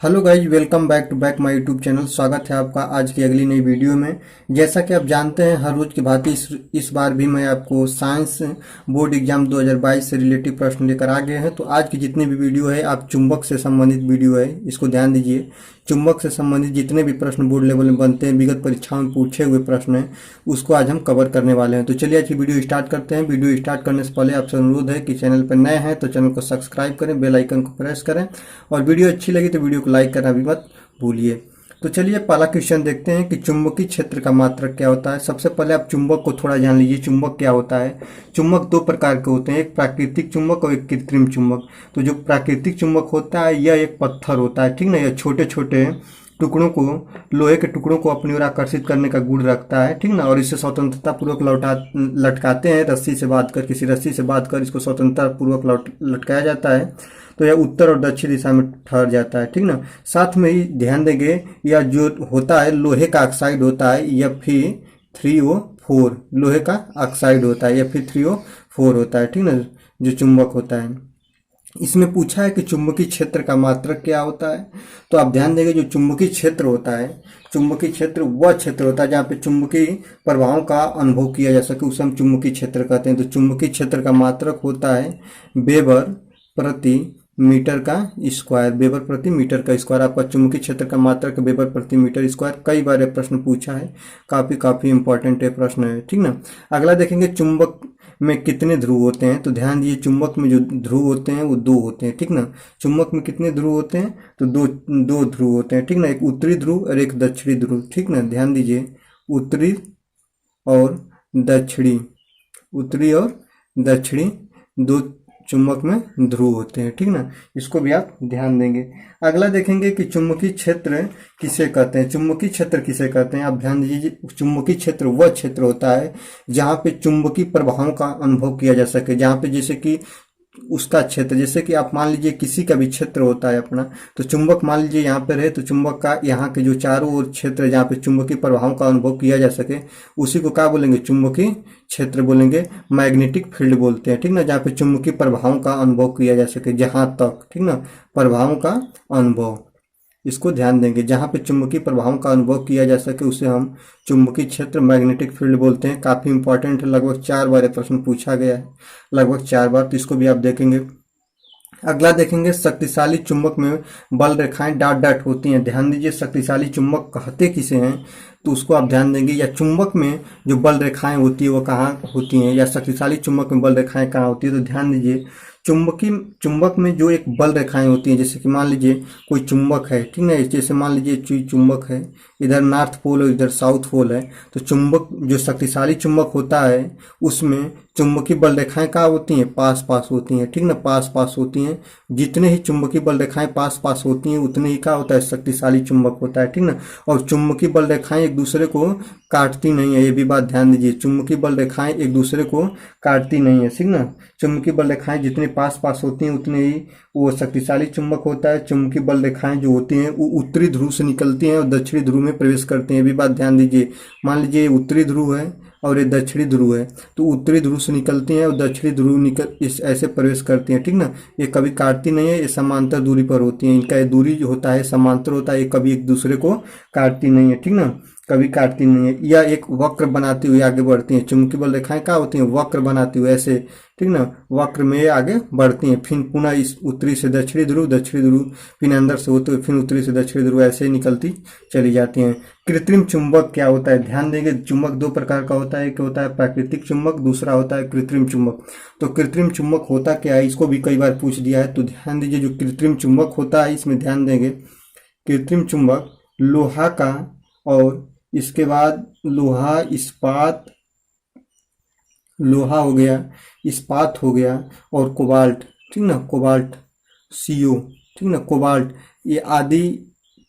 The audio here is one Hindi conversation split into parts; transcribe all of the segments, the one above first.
Hello guys, welcome back to back my YouTube channel. स्वागत है आपका आज की अगली नई वीडियो में। जैसा कि आप जानते हैं, हर रोज की भांति इस बार भी मैं आपको साइंस बोर्ड एग्जाम 2022 से रिलेटिव प्रश्न लेकर आ गए हैं। तो आज की जितनी भी वीडियो है, आप चुंबक से संबंधित वीडियो है, इसको ध्यान दीजिए। चुंबक से संबंधित जितने भी प्रश्न बोर्ड लेवल में बनते हैं, विगत परीक्षाओं में पूछे हुए प्रश्न हैं, उसको आज हम कवर करने वाले हैं। तो चलिए आज की वीडियो स्टार्ट करते हैं। वीडियो स्टार्ट करने से पहले आपसे अनुरोध है कि चैनल पर नए हैं तो चैनल को सब्सक्राइब करें, बेल आइकन को प्रेस करें और वीडियो अच्छी लगी तो वीडियो को लाइक करना भी मत भूलिए। तो चलिए पहला क्वेश्चन देखते हैं कि चुंबकीय क्षेत्र का मात्रक क्या होता है। सबसे पहले आप चुंबक को थोड़ा जान लीजिए, चुंबक क्या होता है। चुंबक दो प्रकार के होते हैं, एक प्राकृतिक चुंबक और एक कृत्रिम चुंबक। तो जो प्राकृतिक चुंबक होता है यह एक पत्थर होता है, ठीक ना। यह छोटे छोटे टुकड़ों को, लोहे के टुकड़ों को अपनी ओर आकर्षित करने का गुण रखता है, ठीक ना। और इसे स्वतंत्रता पूर्वक लटकाते हैं, रस्सी से बांध कर, किसी रस्सी से बांध कर इसको स्वतंत्रता पूर्वक लटकाया जाता है। तो यह उत्तर और दक्षिण दिशा में ठहर जाता है, ठीक ना। साथ में ही ध्यान देंगे, यह जो होता है लोहे का ऑक्साइड होता है, Fe3O4 लोहे का ऑक्साइड होता है, Fe3O4 होता है, ठीक ना, जो चुंबक होता है। इसमें पूछा है कि चुंबकीय क्षेत्र का मात्रक क्या होता है। तो आप ध्यान देंगे, जो चुंबकीय क्षेत्र होता है, चुंबकीय क्षेत्र वह क्षेत्र होता है जहाँ पे चुंबकीय प्रभावों का अनुभव किया जा सके, उसे हम चुंबकीय क्षेत्र कहते हैं। तो चुंबकीय क्षेत्र का मात्रक होता है वेबर प्रति मीटर का स्क्वायर, वेबर प्रति मीटर का स्क्वायर। आपका चुंबकीय क्षेत्र का मात्रक वेबर प्रति मीटर स्क्वायर। कई बार ये प्रश्न पूछा है, काफी इंपॉर्टेंट है प्रश्न है, ठीक ना। अगला देखेंगे, चुंबक में कितने ध्रुव होते हैं। तो ध्यान दीजिए, चुंबक में जो ध्रुव होते हैं वो दो होते हैं, ठीक ना। चुंबक में कितने ध्रुव होते हैं, तो दो ध्रुव होते हैं, ठीक ना। एक उत्तरी ध्रुव और एक दक्षिणी ध्रुव, ठीक ना। ध्यान दीजिए, उत्तरी और दक्षिणी, उत्तरी और दक्षिणी दो चुंबक में ध्रुव होते हैं, ठीक ना। इसको भी आप ध्यान देंगे। अगला देखेंगे कि चुंबकीय क्षेत्र किसे कहते हैं। चुंबकीय क्षेत्र किसे कहते हैं, आप ध्यान दीजिए। चुंबकीय क्षेत्र वह क्षेत्र होता है जहाँ पे चुंबकीय प्रभावों का अनुभव किया जा सके, जहाँ पे जैसे कि उसका क्षेत्र, जैसे कि आप मान लीजिए किसी का भी क्षेत्र होता है अपना, तो चुंबक मान लीजिए यहाँ पे रहे, तो चुंबक का यहाँ के जो चारों ओर क्षेत्र है जहाँ पे चुंबकीय प्रभावों का अनुभव किया जा सके, उसी को क्या बोलेंगे, चुंबकीय क्षेत्र बोलेंगे। मैग्नेटिक फील्ड बोलते हैं, ठीक ना, जहाँ पे चुंबकीय प्रभावों का अनुभव किया जा सके, जहाँ तक, ठीक ना, प्रभावों का अनुभव, इसको ध्यान देंगे। जहाँ पे चुंबकीय प्रभावों का अनुभव किया जा सके उसे हम चुंबकीय क्षेत्र, मैग्नेटिक फील्ड बोलते हैं। काफी इंपॉर्टेंट है, लगभग 4 बार प्रश्न पूछा गया है, लगभग 4 बार, तो इसको भी आप देखेंगे। अगला देखेंगे, शक्तिशाली चुंबक में बल रेखाएं डॉट डॉट होती हैं। ध्यान दीजिए, शक्तिशाली चुंबक कहते किसे हैं, तो उसको आप ध्यान देंगे। या चुंबक में जो बल रेखाएं होती है वो कहाँ होती हैं, या शक्तिशाली चुंबक में बल रेखाएं कहाँ होती है। तो ध्यान दीजिए, चुंबक में जो एक बल रेखाएं होती हैं, जैसे कि मान लीजिए कोई चुंबक है, ठीक है, जैसे मान लीजिए चुंबक है, इधर नॉर्थ पोल और इधर साउथ पोल है, तो चुंबक जो शक्तिशाली चुंबक होता है उसमें चुंबकीय बल रेखाएं कहाँ होती हैं, पास पास होती हैं, ठीक ना, पास पास होती हैं। जितने ही चुंबकीय बल रेखाएं पास पास होती हैं उतने ही क्या होता है, शक्तिशाली चुंबक होता है, ठीक ना। और चुंबकीय बल रेखाएं एक दूसरे को काटती नहीं है, ये भी बात ध्यान दीजिए। चुंबकीय बल रेखाएं एक दूसरे को काटती नहीं है, ठीक ना। चुंबकीय बल रेखाएं जितने पास पास होती हैं उतने ही वो शक्तिशाली चुंबक होता है। चुंबकीय बल रेखाएं जो होती हैं वो उत्तरी ध्रुव से निकलती हैं और दक्षिणी ध्रुव में प्रवेश करती हैं, ये भी बात ध्यान दीजिए। मान लीजिए उत्तरी ध्रुव है और ये दक्षिणी ध्रुव है, तो उत्तरी ध्रुव से निकलती हैं और दक्षिणी ध्रुव निकल इस ऐसे प्रवेश करती हैं, ठीक ना। ये कभी काटती नहीं है, ये समांतर दूरी पर होती हैं। इनका ये दूरी जो होता है समांतर होता है, ये कभी एक दूसरे को काटती नहीं है, ठीक ना, कभी काटती नहीं है। या एक वक्र बनाती हुई आगे बढ़ती हैं। चुंबकीय बल रेखाएं क्या होती हैं, वक्र बनाती हुई ऐसे, ठीक ना, वक्र में आगे बढ़ती हैं। फिर पुनः इस उत्तरी से दक्षिणी ध्रुव, दक्षिणी ध्रुव फिर अंदर से होते हुए फिर उत्तरी से दक्षिणी ध्रुव ऐसे ही निकलती चली जाती हैं। कृत्रिम चुंबक क्या होता है, ध्यान देंगे। चुंबक दो प्रकार का होता है, एक होता है प्राकृतिक चुंबक, दूसरा होता है कृत्रिम चुंबक। तो कृत्रिम चुंबक होता क्या है, इसको भी कई बार पूछ दिया है, तो ध्यान दीजिए। जो कृत्रिम चुंबक होता है इसमें ध्यान देंगे, कृत्रिम चुंबक लोहा का, और इसके बाद लोहा, इस्पात, लोहा हो गया, इस्पात हो गया, और कोबाल्ट, ठीक ना, कोबाल्ट, CO, ठीक ना, कोबाल्ट, ये आदि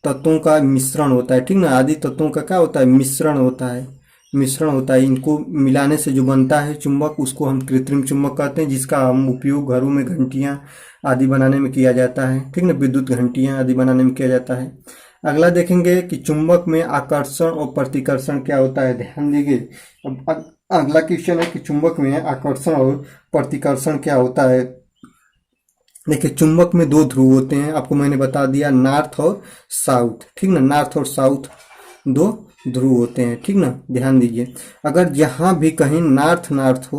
तत्वों का मिश्रण होता है, ठीक ना। आदि तत्वों का क्या होता है, मिश्रण होता है, मिश्रण होता है। इनको मिलाने से जो बनता है चुंबक उसको हम कृत्रिम चुंबक कहते हैं, जिसका हम उपयोग घरों में घंटियां आदि बनाने में किया जाता है, ठीक ना, विद्युत घंटियां आदि बनाने में किया जाता है। अगला देखेंगे कि चुंबक में आकर्षण और प्रतिकर्षण क्या होता है। ध्यान दीजिए, अब अगला क्वेश्चन है कि चुंबक में आकर्षण और प्रतिकर्षण क्या होता है। देखिए चुंबक में दो ध्रुव होते हैं, आपको मैंने बता दिया, नॉर्थ और साउथ, ठीक ना, नॉर्थ और साउथ दो ध्रुव होते हैं, ठीक ना, ध्यान दीजिए। अगर यहाँ भी कहीं नॉर्थ नॉर्थ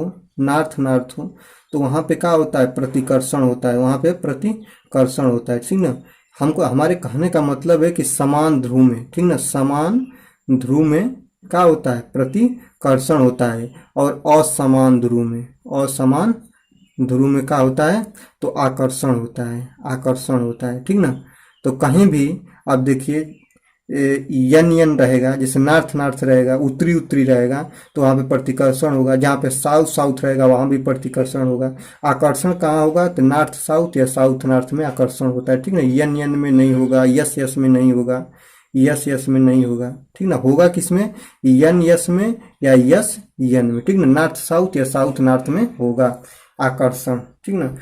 हो तो वहाँ पे क्या होता है, प्रतिकर्षण होता है, वहाँ पे प्रतिकर्षण होता है, ठीक ना। हमको हमारे कहने का मतलब है कि समान ध्रुव में, ठीक ना, समान ध्रुव में क्या होता है, प्रतिकर्षण होता है, और असमान ध्रुव में क्या होता है, तो आकर्षण होता है, ठीक ना। तो कहीं भी आप देखिए यन रहेगा, जैसे नॉर्थ रहेगा, उत्तरी रहेगा, तो वहाँ पे प्रतिकर्षण होगा। जहाँ पे साउथ रहेगा वहाँ भी प्रतिकर्षण होगा। आकर्षण कहाँ होगा, तो नॉर्थ साउथ या साउथ नॉर्थ में आकर्षण होता है, ठीक ना। यन में नहीं होगा, यस में नहीं होगा, यस में नहीं होगा, ठीक ना। होगा किस में, यन यस में या यस यन में, ठीक ना। नॉर्थ साउथ या साउथ नॉर्थ में होगा आकर्षण, ठीक ना।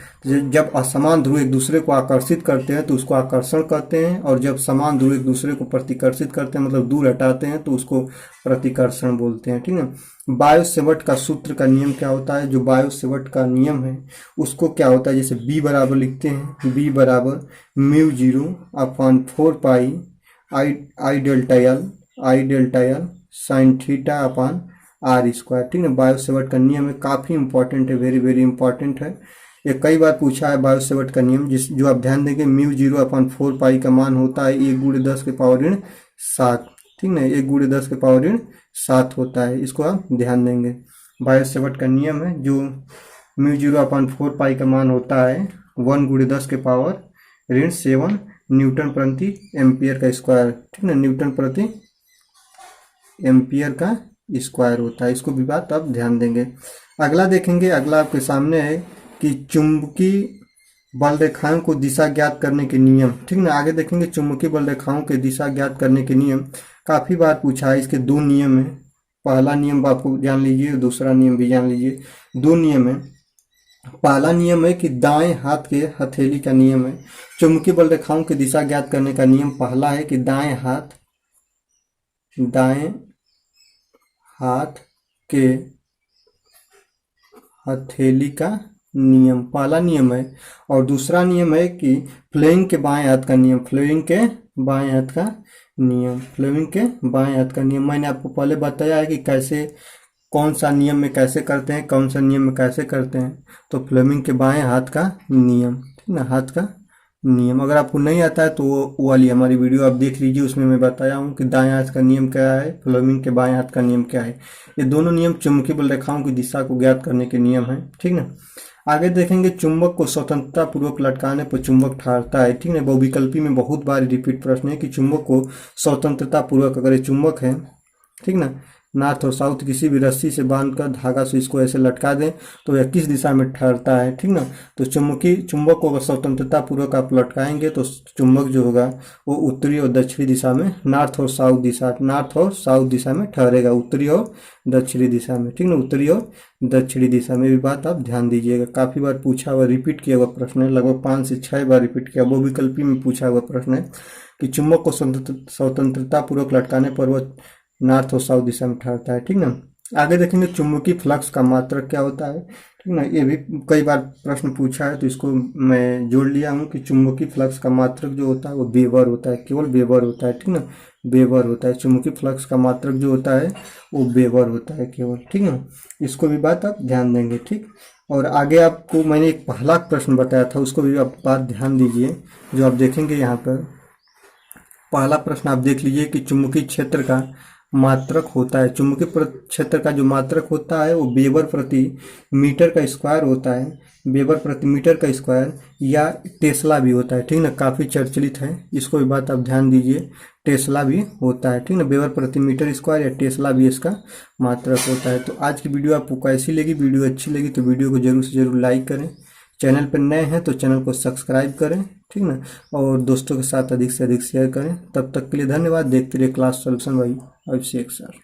जब असमान ध्रुव एक दूसरे को आकर्षित करते हैं तो उसको आकर्षण कहते हैं, और जब समान ध्रुव एक दूसरे को प्रतिकर्षित करते हैं, मतलब दूर हटाते हैं, तो उसको प्रतिकर्षण बोलते हैं, ठीक ना। बायो सेवर्ट का सूत्र का नियम क्या होता है, जो बायो सेवर्ट का नियम है उसको क्या होता है, जैसे बी बराबर लिखते हैं, बी बराबर mu 0/4 pi I delta L sine theta upon R square, ठीक है। बायो सेवर्ट का नियम है, काफ़ी इंपॉर्टेंट है, वेरी वेरी इंपॉर्टेंट है। ये कई बार पूछा है बायो सेवर्ट का नियम, जो आप ध्यान देंगे, म्यू 0/4 पाई का मान होता है 1×10⁻⁷, ठीक ना, 1×10⁻⁷ होता है, इसको आप ध्यान देंगे। बायो सेवर्ट का नियम है, जो म्यू 0/4 पाई का मान होता है 1×10⁻⁷ न्यूटन प्रति एम्पियर का स्क्वायर, ठीक ना, न्यूटन प्रति एम्पियर का स्क्वायर होता है, इसको भी बात आप ध्यान देंगे। अगला देखेंगे, अगला आपके सामने है कि चुंबकीय बल रेखाओं को दिशा ज्ञात करने के नियम, ठीक ना। आगे देखेंगे चुंबकीय बल रेखाओं के दिशा ज्ञात करने के नियम, काफ़ी बार पूछा है। इसके दो नियम है, पहला नियम आपको जान लीजिए, दूसरा नियम भी जान लीजिए। दो नियम है, पहला नियम है कि दाएं हाथ के हथेली का नियम है। चुंबकीय बल रेखाओं की दिशा ज्ञात करने का नियम पहला है कि दाएं हाथ के हथेली का नियम पहला नियम है, और दूसरा नियम है कि फ्लेमिंग के बाएं हाथ का नियम, फ्लेमिंग के बाएं हाथ का नियम। मैंने आपको पहले बताया है कि कैसे, कौन सा नियम में कैसे करते हैं, कौन सा नियम में कैसे करते हैं। तो फ्लेमिंग के बाएं हाथ का नियम, ठीक ना, हाथ का नियम। अगर आपको नहीं आता है तो वो वाली हमारी वीडियो आप देख लीजिए, उसमें मैं बताया हूँ कि दाएं हाथ का नियम क्या है, फ्लेमिंग के बाएं हाथ का नियम क्या है। ये दोनों नियम चुंबकीय बल रेखाओं की दिशा को ज्ञात करने के नियम है, ठीक ना। आगे देखेंगे, चुंबक को स्वतंत्रता पूर्वक लटकाने पर चुंबक ठहरता है, ठीक ना। बहुविकल्पी में बहुत बार रिपीट प्रश्न है कि चुंबक को स्वतंत्रता पूर्वक, अगर ये चुंबक है, ठीक ना, नॉर्थ और साउथ किसी भी रस्सी से बांधकर धागा से इसको ऐसे लटका दें तो यह किस दिशा में ठहरता है, ठीक ना। तो चुंबक को अगर स्वतंत्रता पूर्वक आप लटकाएंगे तो चुंबक जो होगा वो उत्तरी और दक्षिणी दिशा में, नॉर्थ और साउथ दिशा में ठहरेगा, उत्तरी और दक्षिणी दिशा में, ठीक ना, उत्तरी और दक्षिणी दिशा में। भी बात आप ध्यान दीजिएगा, काफ़ी बार पूछा हुआ, रिपीट किया हुआ प्रश्न है, लगभग 5 से 6 बार रिपीट किया। बहुविकल्पी में पूछा हुआ प्रश्न है कि चुंबक को स्वतंत्रता पूर्वक लटकाने पर वह नॉर्थ और साउथ दिशा में ठहरता है, ठीक ना। आगे देखेंगे चुंबकीय फ्लक्स का मात्रक क्या होता है, ठीक ना। ये भी कई बार प्रश्न पूछा है तो इसको मैं जोड़ लिया हूँ कि चुंबकीय फ्लक्स का मात्रक जो होता है वो वेबर होता है, केवल वेबर होता है, ठीक ना, वेबर होता है। चुंबकीय फ्लक्स का मात्रक जो होता है वो वेबर होता है केवल, ठीक ना। इसको भी बात आप ध्यान देंगे, ठीक। और आगे आपको मैंने एक पहला प्रश्न बताया था, उसको भी आप बात ध्यान दीजिए, जो आप देखेंगे यहाँ पर। पहला प्रश्न आप देख लीजिए कि चुंबकीय क्षेत्र का मात्रक होता है, चुंबकीय क्षेत्र का जो मात्रक होता है वो वेबर प्रति मीटर का स्क्वायर होता है, वेबर प्रति मीटर का स्क्वायर, या टेस्ला भी होता है, ठीक ना, काफ़ी चर्चित है, इसको भी बात आप ध्यान दीजिए, टेस्ला भी होता है, ठीक ना, वेबर प्रति मीटर स्क्वायर या टेस्ला भी इसका मात्रक होता है। तो आज की वीडियो आपको कैसी लगी, वीडियो अच्छी लगी तो वीडियो को जरूर से जरूर लाइक करें, चैनल पर नए हैं तो चैनल को सब्सक्राइब करें, ठीक ना, और दोस्तों के साथ अधिक से अधिक शेयर करें। तब तक के लिए धन्यवाद। देखते रहिए क्लास सॉल्यूशन बाय अभिषेक सर।